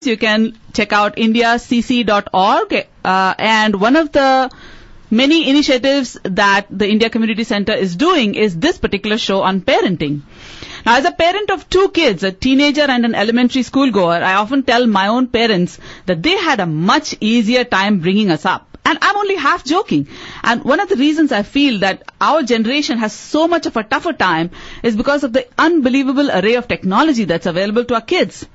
You can check out indiacc.org, and one of the many initiatives that the India Community Center is doing is this particular show on parenting. Now, as a parent of two kids, a teenager and an elementary school goer, I often tell my own parents that they had a much easier time bringing us up. And I'm only half joking. And one of the reasons I feel that our generation has so much of a tougher time is because of the unbelievable array of technology that's available to our kids.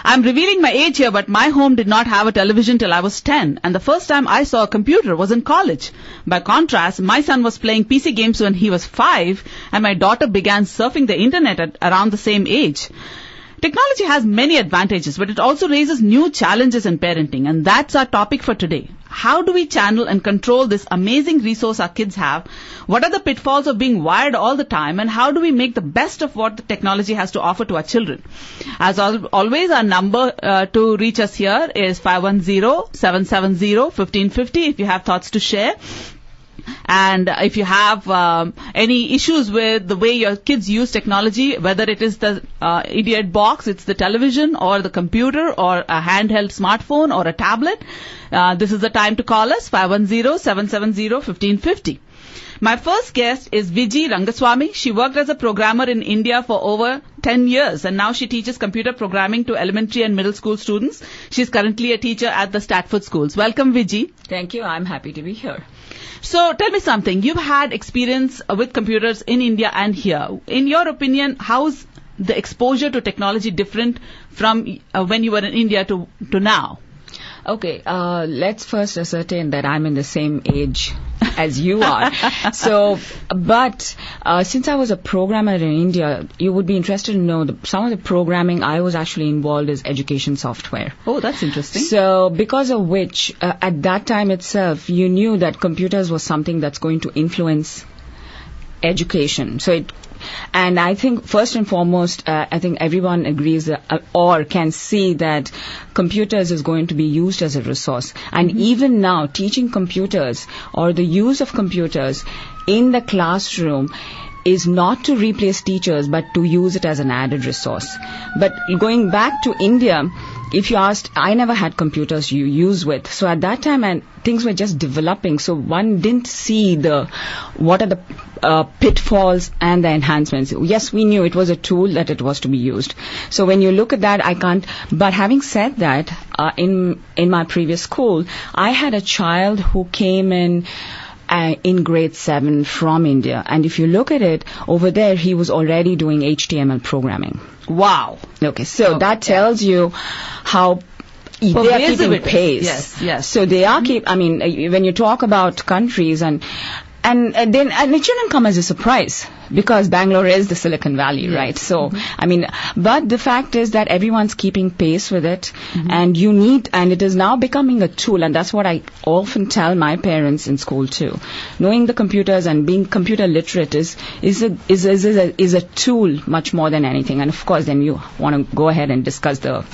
I'm revealing my age here, but my home did not have a television till I was 10, and the first time I saw a computer was in college. By contrast, my son was playing PC games when he was 5, and my daughter began surfing the internet at around the same age. Technology has many advantages, but it also raises new challenges in parenting, and that's our topic for today. How do we channel and control this amazing resource our kids have? What are the pitfalls of being wired all the time, and how do we make the best of what the technology has to offer to our children? As always, our number to reach us here is 510-770-1550 if you have thoughts to share. And if you have any issues with the way your kids use technology, whether it is the idiot box, it's the television or the computer or a handheld smartphone or a tablet, this is the time to call us, 510-770-1550. My first guest is Viji Rangaswamy. She worked as a programmer in India for over 10 years, and now she teaches computer programming to elementary and middle school students. She is currently a teacher at the Statford schools. Welcome, Viji. Thank you. I'm happy to be here. So tell me something. You've had experience with computers in India and here. In your opinion, how's the exposure to technology different from when you were in India to now? Okay, let's first ascertain that I'm in the same age as you are. But since I was a programmer in India, you would be interested to know some of the programming I was actually involved is education software. Oh, that's interesting. So because of which, at that time itself, you knew that computers was something that's going to influence education. And I think first and foremost, I think everyone agrees or can see that computers is going to be used as a resource. And even now, teaching computers or the use of computers in the classroom is not to replace teachers, but to use it as an added resource. But going back to India, if you asked, I never had computers you use with. So at that time, and things were just developing. So one didn't see what are the pitfalls and the enhancements. Yes, we knew it was a tool that it was to be used. So when you look at that, I can't. But having said that, in my previous school, I had a child who came in grade 7 from India. And if you look at it, over there, he was already doing HTML programming. Wow. Okay, so that tells you how they are keeping pace. Yes. So they are when you talk about countries and it shouldn't come as a surprise because Bangalore is the Silicon Valley, right? So, but the fact is that everyone's keeping pace with it and it is now becoming a tool, and that's what I often tell my parents in school too. Knowing the computers and being computer literate is a tool much more than anything. And of course, then you want to go ahead and discuss the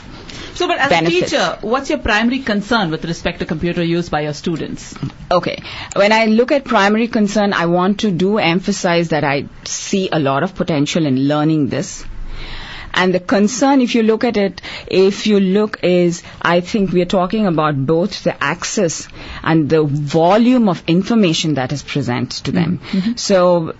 but as benefits. A teacher, what's your primary concern with respect to computer use by your students? Okay. When I look at primary concern, I want to emphasize that I see a lot of potential in learning this. And the concern, if you look at it, I think we are talking about both the access and the volume of information that is present to them. So,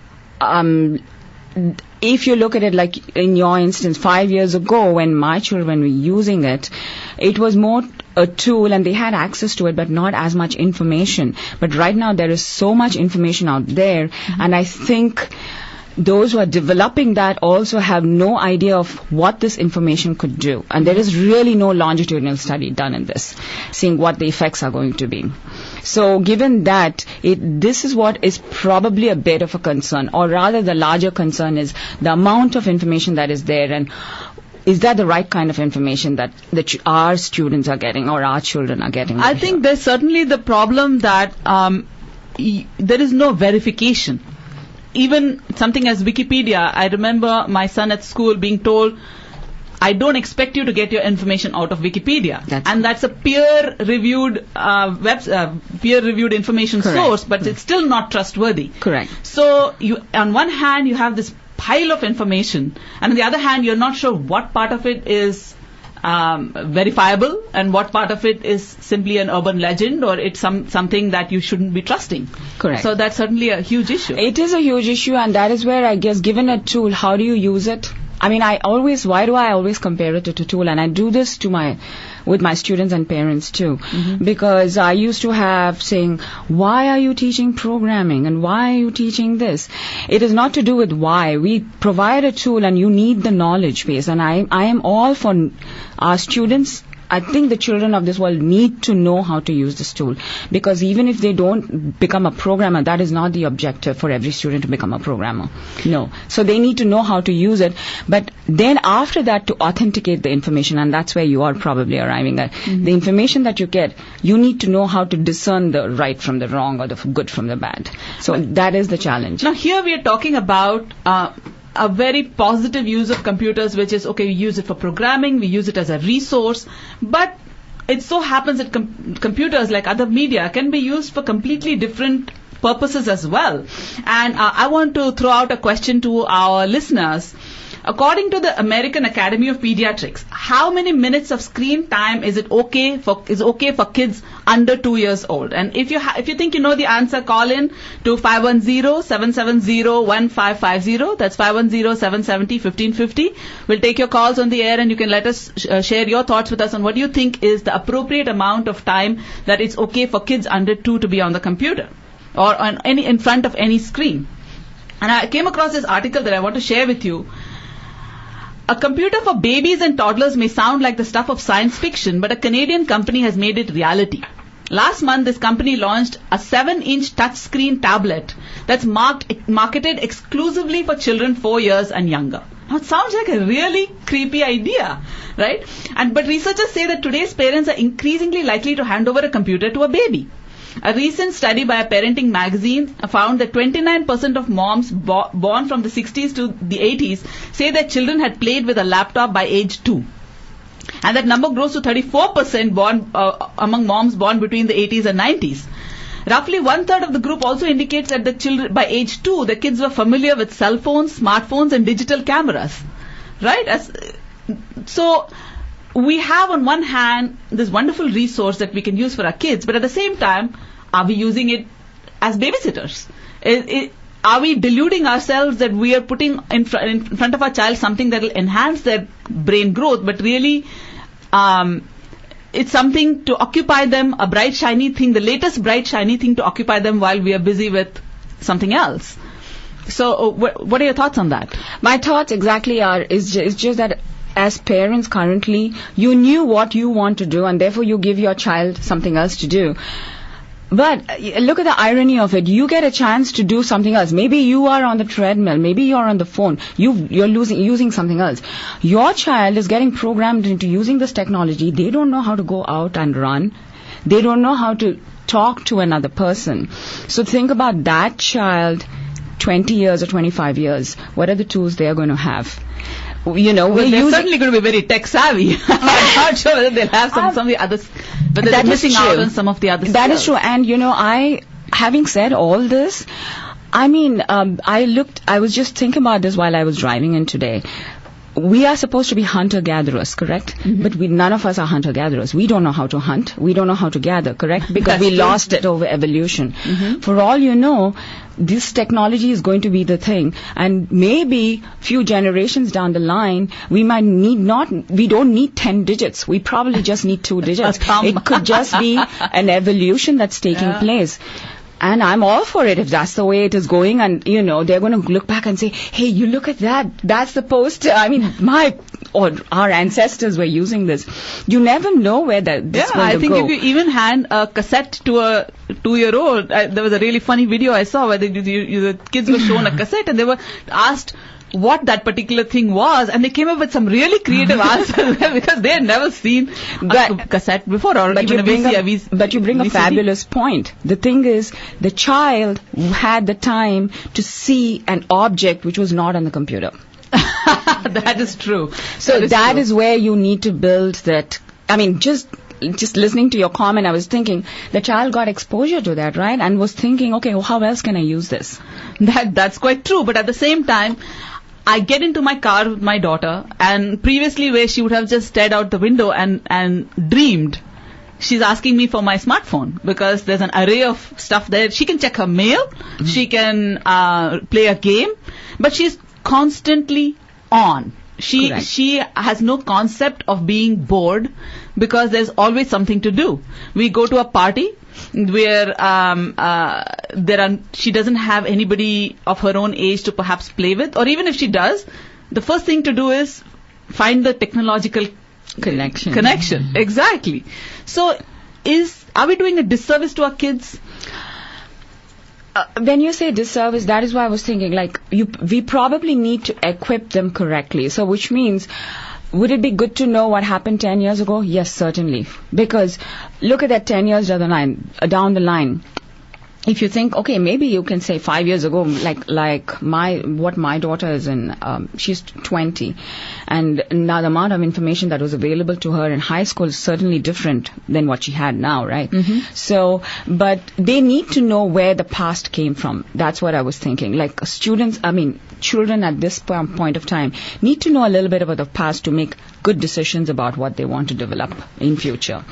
if you look at it like in your instance, 5 years ago when my children were using it, it was more a tool and they had access to it, but not as much information. But right now there is so much information out there, and I think those who are developing that also have no idea of what this information could do. And there is really no longitudinal study done in this, seeing what the effects are going to be. So given that, this is what is probably a bit of a concern, or rather the larger concern is the amount of information that is there, and is that the right kind of information that our students are getting or our children are getting? I think there's certainly the problem that there is no verification. Even something as Wikipedia, I remember my son at school being told, I don't expect you to get your information out of Wikipedia. That's a peer-reviewed information source, but it's still not trustworthy. Correct. So on one hand, you have this pile of information, and on the other hand, you're not sure what part of it is verifiable and what part of it is simply an urban legend or it's something that you shouldn't be trusting. Correct. So that's certainly a huge issue. It is a huge issue, and that is where I guess, given a tool, how do you use it? I mean, why do I always compare it to a tool? And I do this with my students and parents too. Because I used to have saying, why are you teaching programming and why are you teaching this? It is not to do with why. We provide a tool and you need the knowledge base. And I am all for our students. I think the children of this world need to know how to use this tool, because even if they don't become a programmer, that is not the objective for every student to become a programmer. No. So they need to know how to use it, but then after that to authenticate the information, and that's where you are probably arriving at. The information that you get, you need to know how to discern the right from the wrong or the good from the bad. So that is the challenge. Now here we are talking about a very positive use of computers, which is, okay, we use it for programming, we use it as a resource, but it so happens that computers, like other media, can be used for completely different purposes as well. And I want to throw out a question to our listeners. According to the American Academy of Pediatrics, how many minutes of screen time is okay for kids under 2 years old? And if you think you know the answer, call in to 510-770-1550. That's 510-770-1550. We'll take your calls on the air, and you can let us share your thoughts with us on what do you think is the appropriate amount of time that it's okay for kids under 2 to be on the computer or in front of any screen. And I came across this article that I want to share with you. A computer for babies and toddlers may sound like the stuff of science fiction, but a Canadian company has made it reality. Last month, this company launched a 7-inch touchscreen tablet that's marketed exclusively for children 4 years and younger. Now, it sounds like a really creepy idea, right? But researchers say that today's parents are increasingly likely to hand over a computer to a baby. A recent study by a parenting magazine found that 29% of moms born from the 60s to the 80s say their children had played with a laptop by age 2. And that number grows to 34% among moms born between the 80s and 90s. Roughly 1/3 of the group also indicates that the children by age 2, the kids were familiar with cell phones, smartphones, and digital cameras. Right? So we have on one hand this wonderful resource that we can use for our kids, but at the same time, are we using it as babysitters? Are we deluding ourselves that we are putting in front of our child something that will enhance their brain growth, but really it's something to occupy them, a bright shiny thing, the latest bright shiny thing to occupy them while we are busy with something else? So what are your thoughts on that? My thoughts exactly is just that as parents currently, you knew what you want to do, and therefore you give your child something else to do. But look at the irony of it. You get a chance to do something else. Maybe you are on the treadmill. Maybe you're on the phone. You're using something else. Your child is getting programmed into using this technology. They don't know how to go out and run. They don't know how to talk to another person. So think about that child 20 years or 25 years. What are the tools they are going to have? You know, they're certainly going to be very tech savvy. I'm not sure whether they'll have some of the others, but they're missing out on some of the other skills. That is true. And having said all this, I was just thinking about this while I was driving in today. We are supposed to be hunter-gatherers, correct? Mm-hmm. But none of us are hunter-gatherers. We don't know how to hunt. We don't know how to gather, correct? Because we lost it over evolution. Mm-hmm. For all you know, this technology is going to be the thing. And maybe few generations down the line, we don't need 10 digits. We probably just need 2 digits. It could just be an evolution that's taking place. And I'm all for it if that's the way it is going. And, they're going to look back and say, hey, you look at that. That's the poster. I mean, our ancestors were using this. You never know where this is going to go. I think if you even hand a cassette to a 2-year-old, there was a really funny video I saw where the kids were shown a cassette and they were asked what that particular thing was, and they came up with some really creative answers because they had never seen a cassette before or even a VCD. But you bring a fabulous point. The thing is, the child had the time to see an object which was not on the computer. That is true. So that is where you need to build that. I mean, just listening to your comment, I was thinking the child got exposure to that, right? And was thinking, okay, well, how else can I use this? That's quite true. But at the same time, I get into my car with my daughter, and previously where she would have just stared out the window and dreamed, she's asking me for my smartphone because there's an array of stuff there. She can check her mail, she can play a game, but she's constantly on. She has no concept of being bored because there's always something to do. We go to a party where she doesn't have anybody of her own age to perhaps play with, or even if she does, the first thing to do is find the technological connection. Exactly. So are we doing a disservice to our kids? When you say disservice, that is why I was thinking, like, we probably need to equip them correctly. So which means, would it be good to know what happened 10 years ago? Yes, certainly. Because look at that 10 years down the line. If you think, okay, maybe you can say 5 years ago, like my daughter is in, she's 20, and now the amount of information that was available to her in high school is certainly different than what she had now, right? Mm-hmm. So, but they need to know where the past came from. That's what I was thinking. Like children at this point of time need to know a little bit about the past to make good decisions about what they want to develop in future.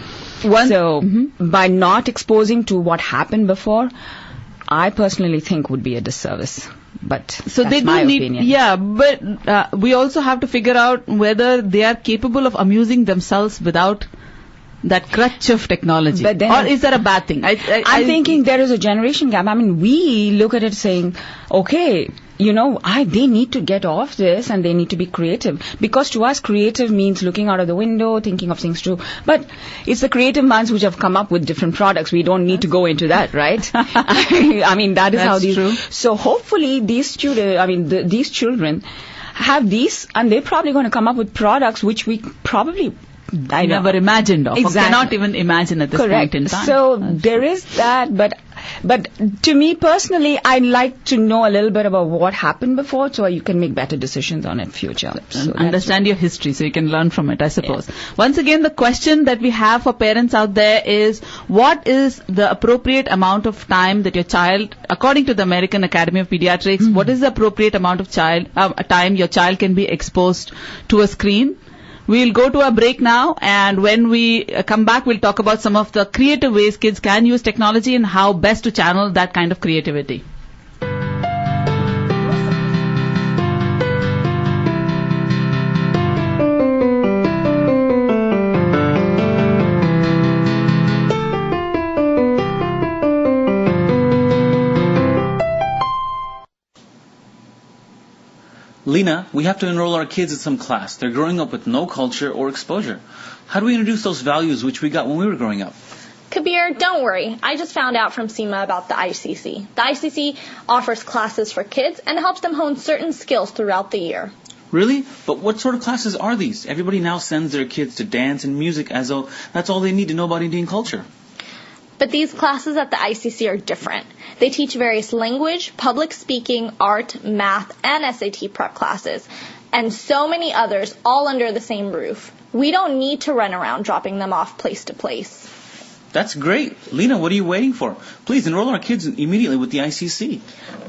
By not exposing to what happened before, I personally think would be a disservice. But so that's they do my need, opinion. yeah. But we also have to figure out whether they are capable of amusing themselves without that crutch of technology, but then, or is that a bad thing? I'm thinking there is a generation gap. I mean, we look at it saying, okay, they need to get off this and they need to be creative. Because to us, creative means looking out of the window, thinking of things to do. But it's the creative minds which have come up with different products. We don't need to go into that, right? I mean, that is how these. True. So hopefully these these children have these, and they're probably going to come up with products which we probably never imagined of, exactly. Or cannot even imagine at this point in time. So there is that, but to me personally, I'd like to know a little bit about what happened before, so you can make better decisions on it future. So understand your history, so you can learn from it, I suppose. Yeah. Once again, the question that we have for parents out there is, what is the appropriate amount of time that your child, according to the American Academy of Pediatrics, what is the appropriate amount of time your child can be exposed to a screen? We'll go to a break now, and when we come back, we'll talk about some of the creative ways kids can use technology and how best to channel that kind of creativity. Lena, we have to enroll our kids in some class. They're growing up with no culture or exposure. How do we introduce those values which we got when we were growing up? Kabir, don't worry. I just found out from Seema about the ICC. The ICC offers classes for kids and helps them hone certain skills throughout the year. Really? But what sort of classes are these? Everybody now sends their kids to dance and music as though that's all they need to know about Indian culture. But these classes at the ICC are different. They teach various language, public speaking, art, math, and SAT prep classes, and so many others all under the same roof. We don't need to run around dropping them off place to place. That's great. Lena, what are you waiting for? Please enroll our kids immediately with the ICC.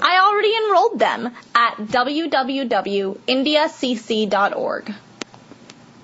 I already enrolled them at www.indiacc.org.